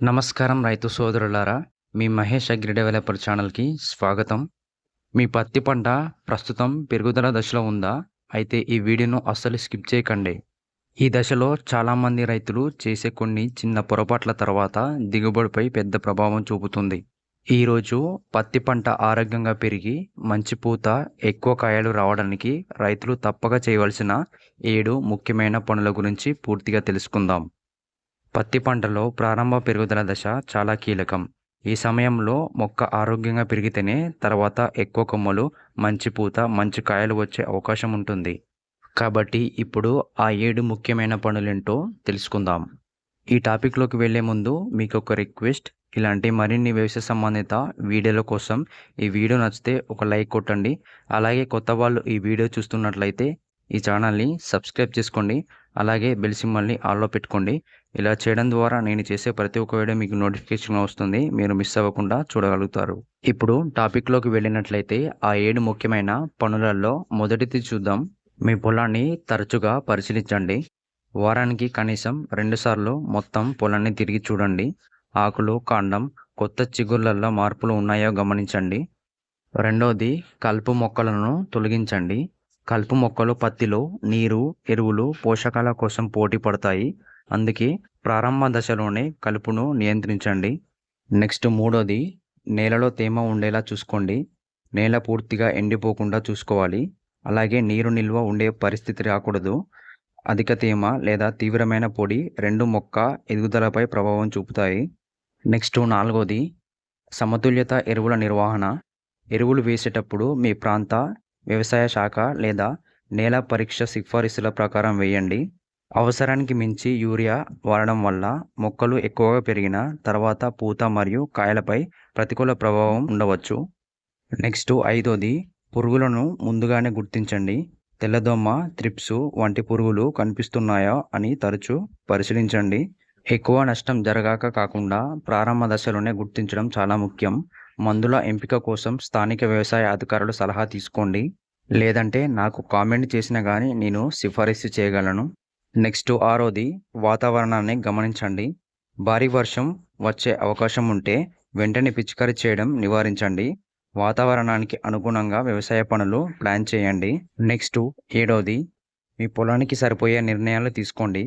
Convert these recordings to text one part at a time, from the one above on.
నమస్కారం రైతు సోదరులారా, మీ మహేష్ అగ్రి డెవలపర్ ఛానల్‌కి స్వాగతం. మీ పత్తి పంట ప్రస్తుతం పెరుగుదల దశలో ఉందా? అయితే ఈ వీడియోను అస్సలు స్కిప్ చేయకండి. ఈ దశలో చాలామంది రైతులు చేసే కొన్ని చిన్న పొరపాట్ల తర్వాత దిగుబడిపై పెద్ద ప్రభావం చూపుతుంది. ఈరోజు పత్తి పంట ఆరోగ్యంగా పెరిగి మంచి పూత, ఎక్కువ కాయలు రావడానికి రైతులు తప్పక చేయవలసిన 7 ముఖ్యమైన పనుల గురించి పూర్తిగా తెలుసుకుందాం. పత్తి పంటలో ప్రారంభ పెరుగుదల దశ చాలా కీలకం. ఈ సమయంలో మొక్క ఆరోగ్యంగా పెరిగితేనే తర్వాత ఎక్కువ కొమ్మలు, మంచి పూత, మంచి కాయలు వచ్చే అవకాశం ఉంటుంది. కాబట్టి ఇప్పుడు ఆ 7 ముఖ్యమైన పనులేంటో తెలుసుకుందాం. ఈ టాపిక్‌లోకి వెళ్ళే ముందు మీకొక రిక్వెస్ట్. ఇలాంటి మరిన్ని వ్యవసాయ సంబంధిత వీడియోల కోసం ఈ వీడియో నచ్చితే ఒక లైక్ కొట్టండి. అలాగే కొత్త వాళ్ళు ఈ వీడియో చూస్తున్నట్లయితే ఈ ఛానల్‌ని సబ్స్క్రైబ్ చేసుకోండి. అలాగే బెల్ సింబల్‌ని ఆల్‌లో పెట్టుకోండి. ఇలా చేయడం ద్వారా నేను చేసే ప్రతి ఒక్క వీడియో మీకు నోటిఫికేషన్ వస్తుంది. మీరు మిస్ అవ్వకుండా చూడగలుగుతారు. ఇప్పుడు టాపిక్‌లోకి వెళ్ళినట్లయితే ఆ 7 ముఖ్యమైన పనులలో మొదటిది చూద్దాం. మీ పొలాన్ని తరచుగా పరిశీలించండి. వారానికి కనీసం 2 సార్లు మొత్తం పొలాన్ని తిరిగి చూడండి. ఆకులు, కాండం, కొత్త చిగుళ్ళల్లో మార్పులు ఉన్నాయో గమనించండి. రెండోది, కలుపు మొక్కలను తొలగించండి. కలుపు మొక్కలు పత్తిలో నీరు, ఎరువులు, పోషకాల కోసం పోటీ పడతాయి. అందుకే ప్రారంభ దశలోనే కలుపును నియంత్రించండి. నెక్స్ట్ మూడోది, నేలలో తేమ ఉండేలా చూసుకోండి. నేల పూర్తిగా ఎండిపోకుండా చూసుకోవాలి. అలాగే నీరు నిల్వ ఉండే పరిస్థితి రాకూడదు. అధిక తేమ లేదా తీవ్రమైన పొడి రెండు మొక్క ఎదుగుదలపై ప్రభావం చూపుతాయి. నెక్స్ట్ నాలుగోది, సమతుల్యత ఎరువుల నిర్వహణ. ఎరువులు వేసేటప్పుడు మీ ప్రాంత వ్యవసాయ శాఖ లేదా నేల పరీక్ష సిఫారసుల ప్రకారం వేయండి. అవసరానికి మించి యూరియా వాడడం వల్ల మొక్కలు ఎక్కువగా పెరిగిన తర్వాత పూత మరియు కాయలపై ప్రతికూల ప్రభావం ఉండవచ్చు. నెక్స్ట్ ఐదోది, పురుగులను ముందుగానే గుర్తించండి. తెల్లదోమ, త్రిప్స్ వంటి పురుగులు కనిపిస్తున్నాయా అని తరచూ పరిశీలించండి. ఎక్కువ నష్టం జరగాక కాకుండా ప్రారంభ దశలోనే గుర్తించడం చాలా ముఖ్యం. మందుల ఎంపిక కోసం స్థానిక వ్యవసాయ అధికారుల సలహా తీసుకోండి. లేదంటే నాకు కామెంట్ చేసినా కానీ నేను సిఫారసు చేయగలను. నెక్స్ట్ ఆరోది, వాతావరణాన్ని గమనించండి. భారీ వర్షం వచ్చే అవకాశం ఉంటే వెంటనే పిచికారీ చేయడం నివారించండి. వాతావరణానికి అనుగుణంగా వ్యవసాయ పనులు ప్లాన్ చేయండి. నెక్స్ట్ ఏడోది, మీ పొలానికి సరిపోయే నిర్ణయాలు తీసుకోండి.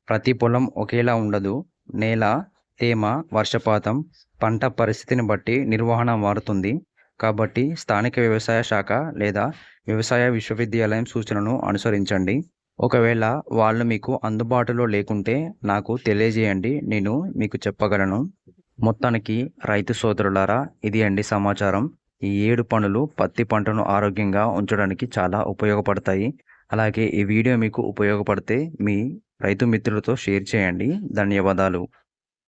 ప్రతి పొలం ఒకేలా ఉండదు. నేల, తేమ, వర్షపాతం, పంట పరిస్థితిని బట్టి నిర్వహణ మారుతుంది. కాబట్టి స్థానిక వ్యవసాయ శాఖ లేదా వ్యవసాయ విశ్వవిద్యాలయం సూచనలను అనుసరించండి. ఒకవేళ వాళ్ళు మీకు అందుబాటులో లేకుంటే నాకు తెలియజేయండి, నేను మీకు చెప్పగలను. మొత్తానికి రైతు సోదరులారా, ఇది అండి సమాచారం. ఈ 7 పనులు పత్తి పంటను ఆరోగ్యంగా ఉంచడానికి చాలా ఉపయోగపడతాయి. అలాగే ఈ వీడియో మీకు ఉపయోగపడితే మీ రైతు మిత్రులతో షేర్ చేయండి. ధన్యవాదాలు.